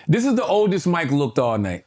This is the oldest Mike looked all night.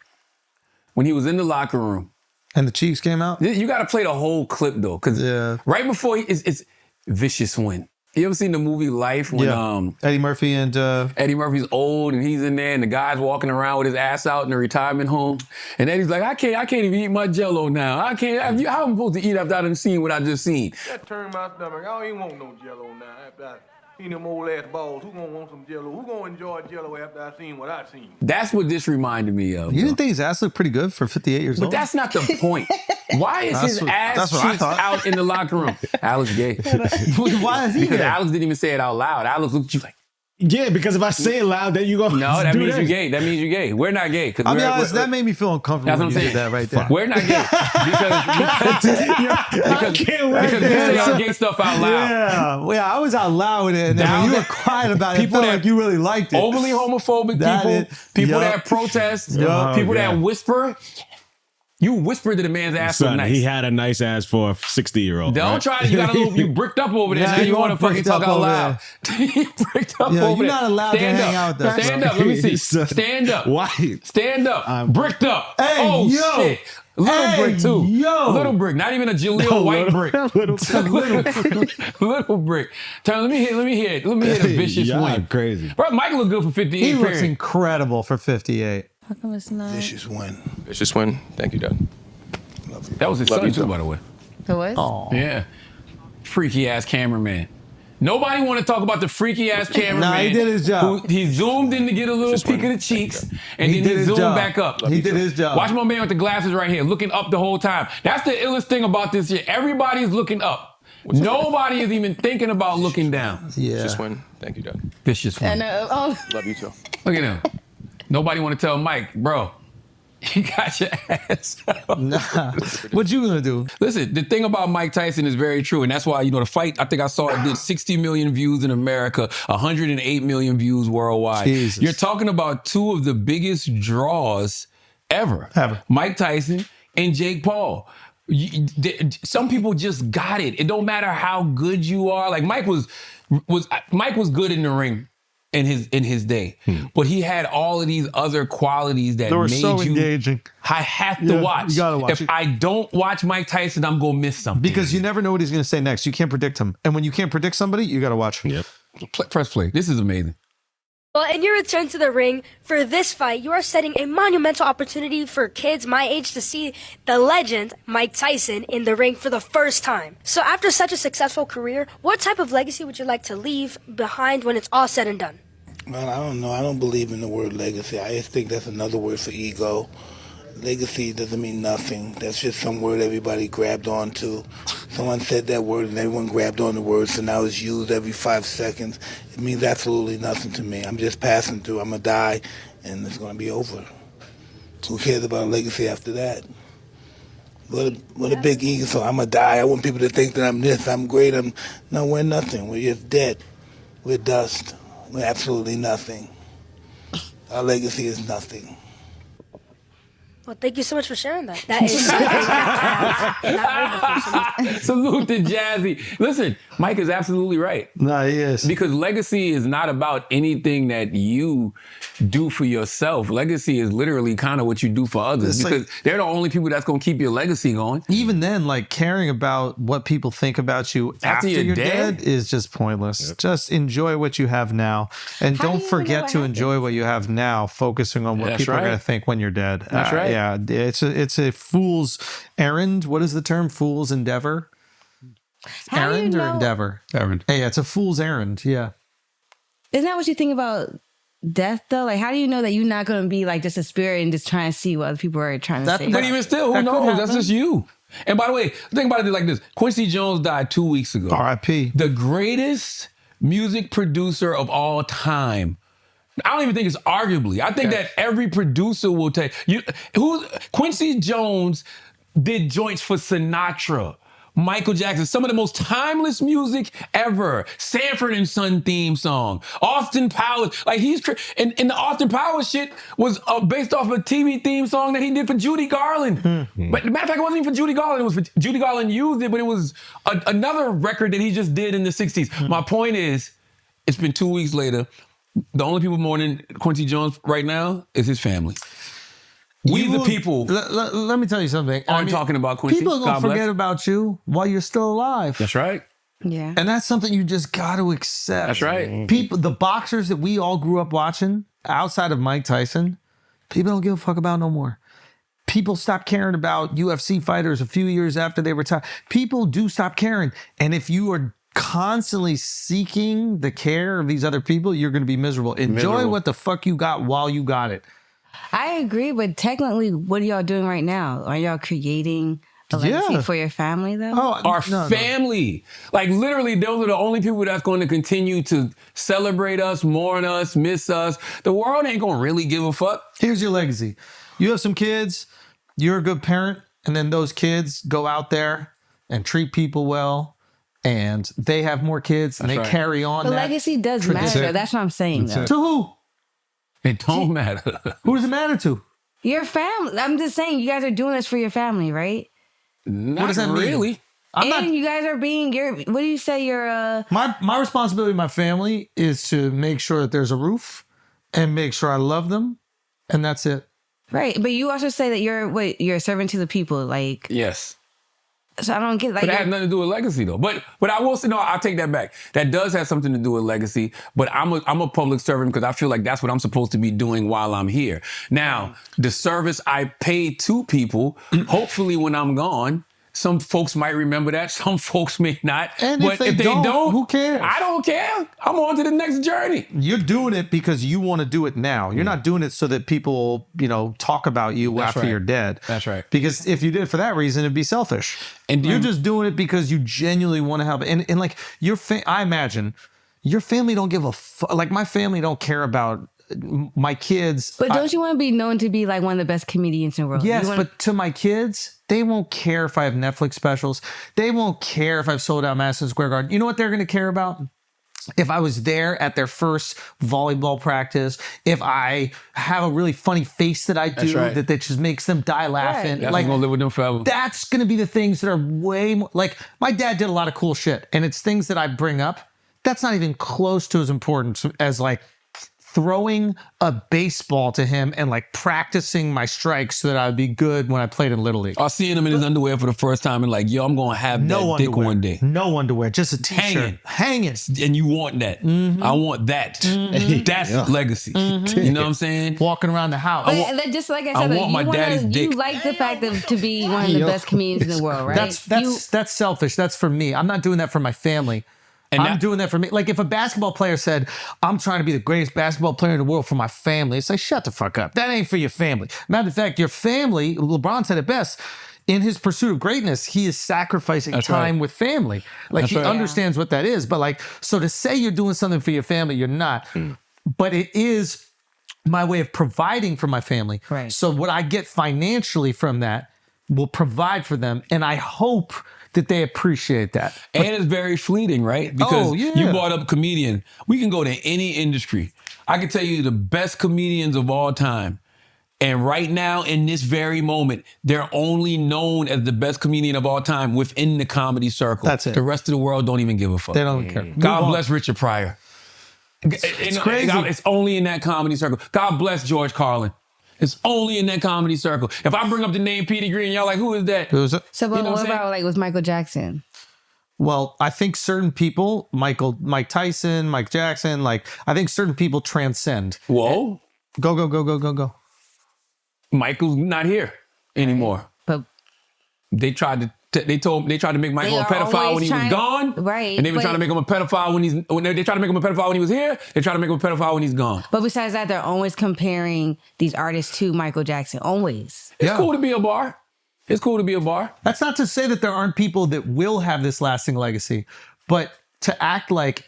When he was in the locker room. And the Chiefs came out? You got to play the whole clip, though. Because right before it's vicious win. You ever seen the movie Life when Eddie Murphy and Eddie Murphy's old and he's in there and the guy's walking around with his ass out in the retirement home and Eddie's like, I can't even eat my Jello now. I can't. How am I supposed to eat after I done seen what I just seen? That turned my stomach. I don't even want no Jello now. After I seen them old ass balls, who gonna want some Jello? Who gonna enjoy Jello after I seen what I seen? That's what this reminded me of. You didn't think his ass looked pretty good for 58 years old? But that's not the point. Why is his ass cheeks out in the locker room? Alex gay. Why is he Because there? Alex didn't even say it out loud. Alex looked at you like, yeah, because if I say it loud, then you go. no, that means you're gay. That means you're gay. We're not gay. I'll be honest, that made me feel uncomfortable when you did that right there. We're not gay. Because we say our gay stuff out loud. Yeah, I was out loud with it, and then when you were quiet about it, people like you really liked it. Overly homophobic people that protest, people that whisper. You whispered to the man's ass so nice. He had a nice ass for a 60-year-old. Don't try to. You got a little. You bricked up over there. Now you want to fucking talk out loud. You bricked up over there. You're not allowed to hang out there. Stand up. Let me see. Stand up. Why? Stand up. Bricked up. Hey, oh shit. Little brick too. Little brick. Not even a Jaleel White brick. Little brick. Let me hear the vicious win. Crazy. Bro, Mike look good for 58. He looks incredible for 58. How come it's not? Vicious win. Vicious win. Thank you, Dad. Love you. That was his son too, by the way. It was? Oh. Yeah. Freaky ass cameraman. Nobody want to talk about the freaky ass cameraman. Nah, he did his job. He zoomed in to get a little peek of the cheeks, and then he zoomed back up. He did his job. Watch my man with the glasses right here, looking up the whole time. That's the illest thing about this year. Everybody's looking up. Nobody is even thinking about looking down. Yeah. Vicious win. Thank you, Dad. Vicious win. Love you too. Look at him. Nobody want to tell Mike, bro, you got your ass out. Nah. What you gonna do? Listen, the thing about Mike Tyson is very true, and that's why, the fight, I think I saw it did 60 million views in America, 108 million views worldwide. Jesus. You're talking about two of the biggest draws ever. Mike Tyson and Jake Paul. Some people just got it. It don't matter how good you are. Like Mike was good in the ring in his day, but he had all of these other qualities that were made so you engaging. I have to watch. You gotta watch. If I don't watch Mike Tyson, I'm gonna miss something. Because you never know what he's gonna say next. You can't predict him, and when you can't predict somebody, you gotta watch. Yep. Press play. This is amazing. Well, in your return to the ring for this fight, you are setting a monumental opportunity for kids my age to see the legend Mike Tyson in the ring for the first time. So after such a successful career, what type of legacy would you like to leave behind when it's all said and done? Well, I don't know. I don't believe in the word legacy. I just think that's another word for ego. Legacy doesn't mean nothing. That's just some word everybody grabbed onto. Someone said that word and everyone grabbed on the word, so now it's used every 5 seconds. It means absolutely nothing to me. I'm just passing through. I'm going to die, and it's going to be over. Who cares about a legacy after that? What a big ego. So I'm going to die. I want people to think that I'm this, I'm great. No, we're nothing. We're just dead. We're dust. We're absolutely nothing. Our legacy is nothing. Well, thank you so much for sharing that. That is something that I have not heard before. Salute to Jazzy. Listen, Mike is absolutely right. No, he is. Because legacy is not about anything that you do for yourself. Legacy is literally kind of what you do for others. Because they're the only people that's going to keep your legacy going. Even then, like caring about what people think about you after you're dead is just pointless. Yep. Just enjoy what you have now. And don't forget to enjoy what you have now, focusing on what people are going to think when you're dead. That's right. Yeah, it's a fool's errand. What is the term? Fool's endeavor? Errand or endeavor? Errand. Yeah, it's a fool's errand. Yeah. Isn't that what you think about death, though? Like, how do you know that you're not going to be like just a spirit and just trying to see what other people are trying to say? But even still, who knows? That's just you. And by the way, think about it like this. Quincy Jones died 2 weeks ago. R.I.P. The greatest music producer of all time. I don't even think it's arguably. I think that every producer will take Quincy Jones did joints for Sinatra, Michael Jackson, some of the most timeless music ever. Sanford and Son theme song, Austin Powers. Like and the Austin Powers shit was based off a TV theme song that he did for Judy Garland. But the matter of fact, it wasn't even for Judy Garland. It was for Judy Garland used it, but it was another record that he just did in the 60s. My point is, it's been 2 weeks later. The only people mourning Quincy Jones right now is his family. The people. Let me tell you something. Aren't talking about Quincy. People are going to forget about you while you're still alive. That's right. Yeah. And that's something you just got to accept. That's right. People, the boxers that we all grew up watching, outside of Mike Tyson, people don't give a fuck about no more. People stop caring about UFC fighters a few years after they retire. People do stop caring. And if you are constantly seeking the care of these other people, you're going to be miserable. Enjoy what the fuck you got while you got it. I agree, but technically, what are y'all doing right now? Are y'all creating a legacy for your family, though? Our family. Like, literally, those are the only people that's going to continue to celebrate us, mourn us, miss us. The world ain't going to really give a fuck. Here's your legacy. You have some kids, you're a good parent, and then those kids go out there and treat people well, and they have more kids, and they carry on the that legacy does matter. That's what I'm saying, though. To who? It don't matter. Who does it matter to? Your family. I'm just saying, you guys are doing this for your family, right? Not what does that really. mean? And you guys are being what do you say? You're my responsibility to my family is to make sure that there's a roof and make sure I love them, and that's it. Right, but you also say that you're a servant to the people, like Yes. So I don't get like. But that has nothing to do with legacy, though. But I will say, no, I'll take that back. That does have something to do with legacy. But I'm a public servant because I feel like that's what I'm supposed to be doing while I'm here. Now, the service I pay to people, hopefully when I'm gone, some folks might remember that. Some folks may not. And but if they don't, who cares? I don't care. I'm on to the next journey. You're doing it because you want to do it now. You're not doing it so that people, talk about you after you're dead. That's right. Because if you did it for that reason, it'd be selfish. And you're just doing it because you genuinely want to help. And like I imagine your family don't give a fuck. Like my family don't care about my kids. But don't you want to be known to be like one of the best comedians in the world? Yes, but to my kids, they won't care if I have Netflix specials. They won't care if I've sold out Madison Square Garden. You know what they're going to care about? If I was there at their first volleyball practice, if I have a really funny face that I do that just makes them die laughing. Right. That's like, gonna live with them forever. That's going to be the things that are way more, like my dad did a lot of cool shit, and it's things that I bring up. That's not even close to as important as like throwing a baseball to him and like practicing my strikes so that I'd be good when I played in Little League. Or seeing him in his underwear for the first time and like, yo, I'm going to have that dick one day. No underwear, just a t-shirt. Hanging. And you want that. Mm-hmm. I want that. Mm-hmm. That's legacy. Mm-hmm. You know what I'm saying? Walking around the house. But just like I said, want my daddy's dick. You like the fact to be one of the best comedians in the world, right? That's selfish. That's for me. I'm not doing that for my family. And I'm doing that for me. Like if a basketball player said, I'm trying to be the greatest basketball player in the world for my family, it's like, shut the fuck up. That ain't for your family. Matter of fact, your family, LeBron said it best, in his pursuit of greatness, he is sacrificing time with family. Like he understands what that is. But like, so to say you're doing something for your family, you're not. But it is my way of providing for my family. Right. So what I get financially from that will provide for them. And I hope that they appreciate that. And it's very fleeting, right? Because you brought up comedian. We can go to any industry. I can tell you the best comedians of all time. And right now, in this very moment, they're only known as the best comedian of all time within the comedy circle. That's it. The rest of the world don't even give a fuck. They don't care. God bless Richard Pryor. It's crazy. It's only in that comedy circle. God bless George Carlin. It's only in that comedy circle. If I bring up the name Peter Green, y'all like, who is that? Who is it? So, but what about like with Michael Jackson? Well, I think certain people, Mike Tyson, Mike Jackson, like I think certain people transcend. Whoa. Go. Michael's not here anymore. But they tried to make Michael a pedophile when he was gone. Right. And they've been trying to make him a pedophile when they tried to make him a pedophile when he was here. They try to make him a pedophile when he's gone. But besides that, they're always comparing these artists to Michael Jackson. Always. It's cool to be a bar. It's cool to be a bar. That's not to say that there aren't people that will have this lasting legacy, but to act like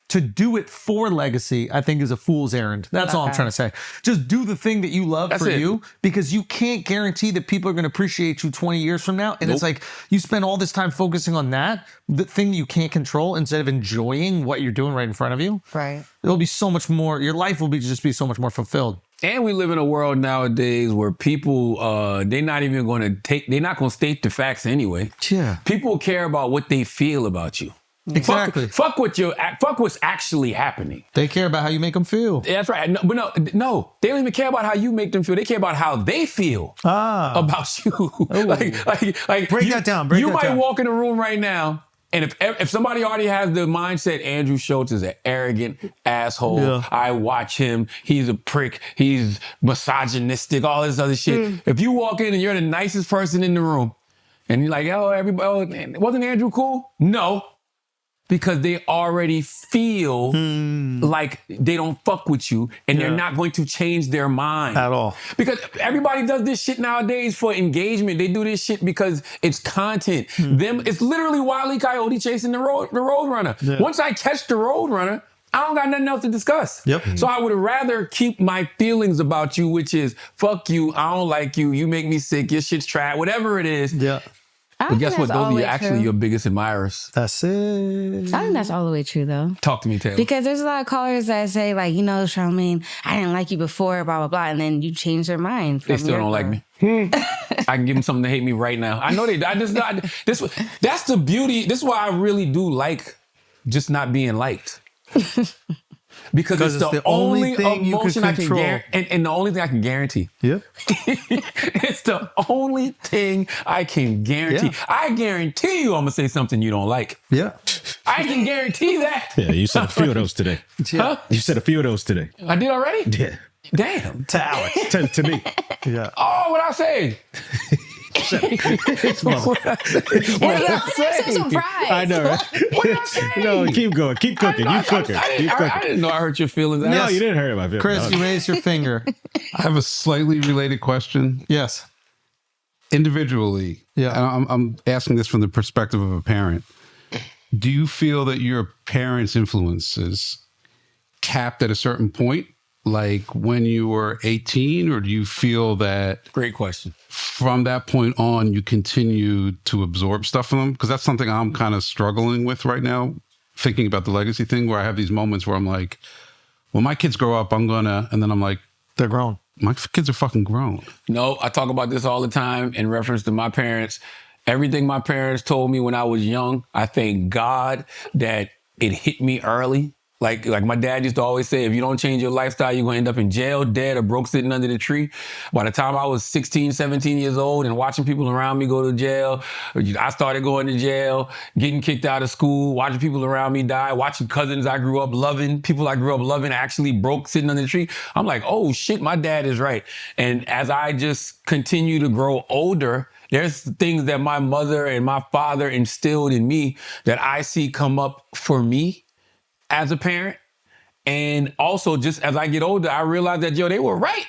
to do it for legacy, I think is a fool's errand. That's all I'm trying to say. Just do the thing that you love you, because you can't guarantee that people are going to appreciate you 20 years from now. And it's like you spend all this time focusing on that, the thing you can't control, instead of enjoying what you're doing right in front of you. Right. It'll be so much more, your life will just be so much more fulfilled. And we live in a world nowadays where people, they're not going to state the facts anyway. Yeah. People care about what they feel about you. Exactly. Fuck what's actually happening. They care about how you make them feel. That's right. No, they don't even care about how you make them feel. They care about how they feel about you. like break that down. You might walk in a room right now, and if somebody already has the mindset, Andrew Schulz is an arrogant asshole. Yeah. I watch him. He's a prick. He's misogynistic. All this other shit. If you walk in and you're the nicest person in the room, and you're like, oh, everybody, wasn't Andrew cool? No. Because they already feel like they don't fuck with you and they're not going to change their mind. At all. Because everybody does this shit nowadays for engagement. They do this shit because it's content. It's literally Wile E. Coyote chasing the Roadrunner. Yeah. Once I catch the Roadrunner, I don't got nothing else to discuss. Yep. So I would rather keep my feelings about you, which is, fuck you, I don't like you, you make me sick, your shit's trash, whatever it is. Yeah. But guess what? Those are actually your biggest admirers. That's it. I think that's all the way true, though. Talk to me, Taylor. Because there's a lot of callers that say, like, Charlamagne, I didn't like you before, blah, blah, blah. And then you change their mind. They still don't like me. I can give them something to hate me right now. I know they. That's the beauty. This is why I really do like just not being liked. Because it's the only thing emotion I can guarantee, and the only thing I can guarantee. Yep. It's the only thing I can guarantee. Yeah. I guarantee you I'm gonna say something you don't like. Yeah. I can guarantee that. Yeah, you said a few of those today. Huh? You said a few of those today. I did already? Yeah. Damn. To Alex. to me. Yeah. Oh, what I say? What did I say? So surprised. I know, right? What did I say? No, keep going. Keep cooking. You cooking. I didn't know I hurt your feelings. No, you didn't hurt my feelings. Chris, you raised your finger. I have a slightly related question. Yes. Individually, yeah. and I'm asking this from the perspective of a parent. Do you feel that your parents' influence is capped at a certain point, like when you were 18, or do you feel that... Great question. From that point on, you continue to absorb stuff from them? Because that's something I'm kind of struggling with right now, thinking about the legacy thing, where I have these moments where I'm like, when my kids grow up, I'm gonna... And then I'm like... They're grown. My kids are fucking grown. No, I talk about this all the time in reference to my parents. Everything my parents told me when I was young, I thank God that it hit me early. Like my dad used to always say, if you don't change your lifestyle, you're going to end up in jail, dead, or broke sitting under the tree. By the time I was 16, 17 years old and watching people around me go to jail, I started going to jail, getting kicked out of school, watching people around me die, watching cousins I grew up loving, people I grew up loving actually broke sitting under the tree. I'm like, oh shit, my dad is right. And as I just continue to grow older, there's things that my mother and my father instilled in me that I see come up for me as a parent. And also just as I get older, I realize that, they were right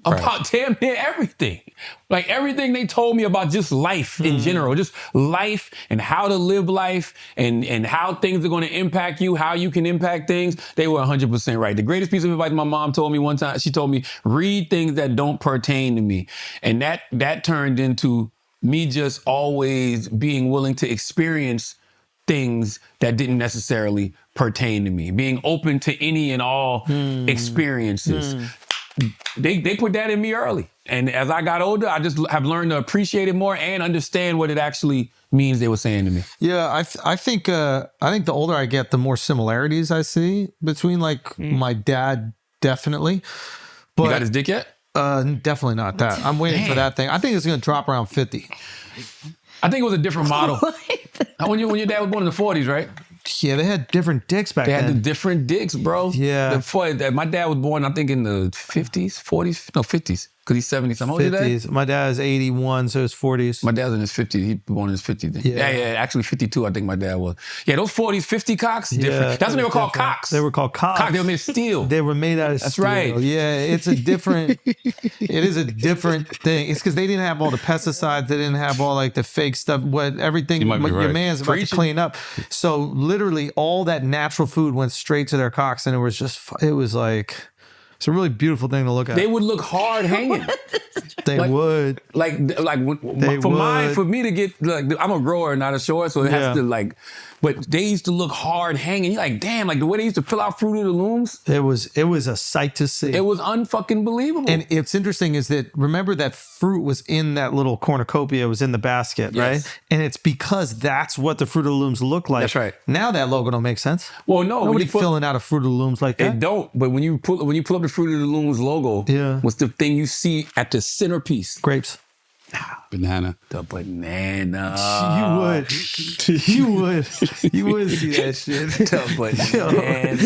about damn near everything. Like everything they told me about just life in general, just life and how to live life and how things are going to impact you, how you can impact things. They were 100% right. The greatest piece of advice my mom told me one time, she told me, read things that don't pertain to me. And that turned into me just always being willing to experience things that didn't necessarily pertain to me, being open to any and all experiences. They put that in me early. And as I got older, I just have learned to appreciate it more and understand what it actually means they were saying to me. Yeah, I think the older I get, the more similarities I see between my dad, definitely. But you got his dick yet? Definitely not that. I'm waiting for that thing. I think it's going to drop around 50. I think it was a different model. When your dad was born in the 40s, right? Yeah, they had different dicks back then. They had the different dicks, bro. Yeah. My dad was born, I think, in the 50s, 40s, no, 50s. Because he's 70 something. How old is your dad? My dad is 81, so it's 40s. My dad's in his 50s. He was born in his 50s. Then. Yeah, actually 52, I think my dad was. Yeah, those 40s, 50 cocks, different. That's when they were called cocks. They were called cocks. They were made of steel. They were made out of steel. That's right. Yeah, it is a different thing. It's because they didn't have all the pesticides. They didn't have all the fake stuff. Everything your man's about to clean up. So literally all that natural food went straight to their cocks, and it's a really beautiful thing to look at. They would look hard hanging. They would. For me to get, I'm a grower, not a shower, so it has to but they used to look hard hanging. You're like, damn, like the way they used to fill out Fruit of the Looms. It was a sight to see. It was unfucking believable. And it's interesting is that, remember that fruit was in that little cornucopia, was in the basket, right? And it's because that's what the Fruit of the Looms look like. That's right. Now that logo don't make sense. Well, no. Nobody filling out a Fruit of the Looms like that. It don't. But when you pull up the Fruit of the Looms logo, what's the thing you see at the centerpiece? Grapes. Banana. The banana. You would see that shit. The banana.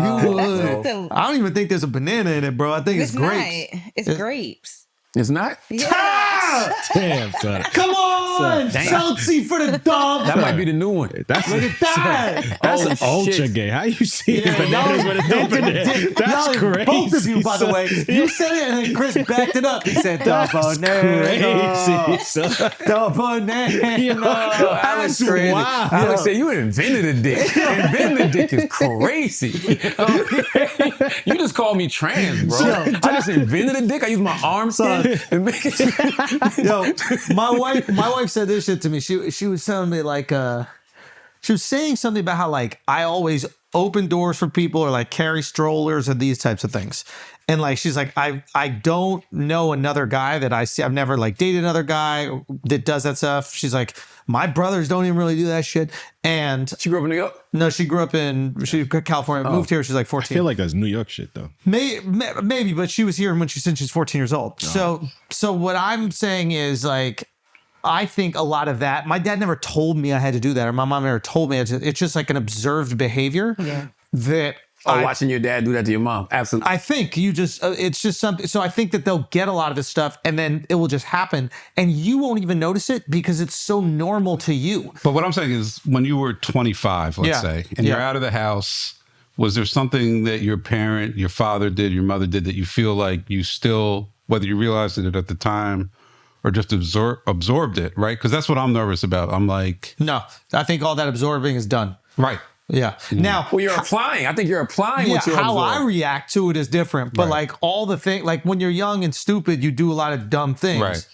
You would. I don't even think there's a banana in it, bro. I think it's grapes. Not. It's grapes. It's not? Yeah. Damn, son. Come on! Chelsea for the dub. That might be the new one. Look at that. That's ultra gay. How you see bananas with a dope in it? That's crazy. Both of you, by the way. You said it and then Chris backed it up. He said, the banana. The banana. Alex crazy. Wow. Alex said, you invented a dick. Inventing a dick is crazy. You just called me trans, bro. I just invented a dick. I used my arm skin and make it. Yo, my wife said this shit to me. She was telling me like she was saying something about how like I always open doors for people or like carry strollers or these types of things. And like she's like, I don't know another guy that I see. I've never like dated another guy that does that stuff. She's like, my brothers don't even really do that shit. And she grew up in New York? No, she grew up in California. Moved here. She's like 14. I feel like that's New York shit though. Maybe, but she was here since she's 14 years old. So what I'm saying is like, I think a lot of that, my dad never told me I had to do that, or my mom never told me. It's just like an observed behavior that. Watching your dad do that to your mom. Absolutely. I think it's just something. So I think that they'll get a lot of this stuff and then it will just happen and you won't even notice it because it's so normal to you. But what I'm saying is when you were 25, let's say, and you're out of the house, was there something that your father did, your mother did that you feel like you still, whether you realized it at the time or just absorbed it, right? Because that's what I'm nervous about. I'm like... No, I think all that absorbing is done. Right. Yeah. Now, well, you're applying. I think you're applying what you're how absorbing. I react to it is different. But like all the things, like when you're young and stupid, you do a lot of dumb things. Right.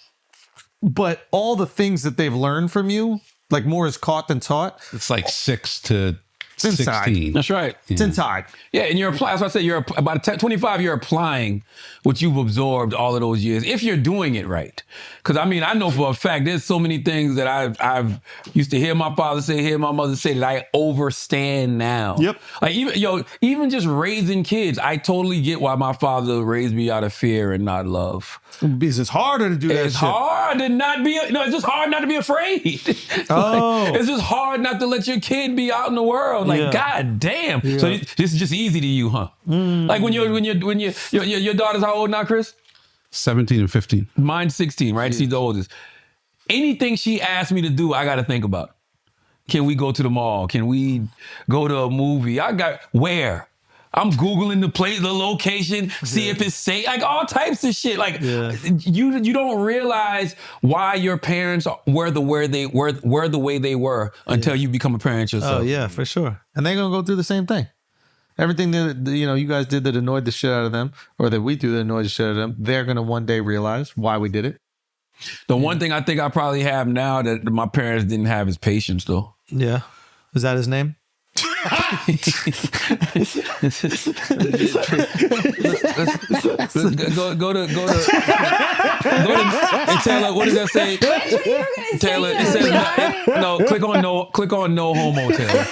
But all the things that they've learned from you, like more is caught than taught. It's like 6 to It's inside. 16. That's right. It's inside. Yeah, and you're applying. That's why I said you're about 25. You're applying what you've absorbed all of those years, if you're doing it right. Because I mean, I know for a fact there's so many things that I've used to hear my father say, hear my mother say that I overstand now. Yep. Like even just raising kids, I totally get why my father raised me out of fear and not love. Because it's harder to do that. It's hard to not be. No, it's just hard not to be afraid. Oh. It's just hard not to let your kid be out in the world. Like, God damn. Yeah. So this is just easy to you, huh? Like when your daughter's how old now, Chris? 17 and 15. Mine's 16, right? She's the oldest. Anything she asks me to do, I got to think about. Can we go to the mall? Can we go to a movie? Where? I'm Googling the location, see if it's safe, like all types of shit. Like you don't realize why your parents were the way they were until you become a parent yourself. Oh yeah, for sure. And they're gonna go through the same thing. Everything that you guys did that annoyed the shit out of them, or that we do that annoyed the shit out of them, they're gonna one day realize why we did it. The one thing I think I probably have now that my parents didn't have is patience, though. Yeah, is that his name? Go to and Taylor, what does that say? Taylor, it says no. Click on no homo, Taylor.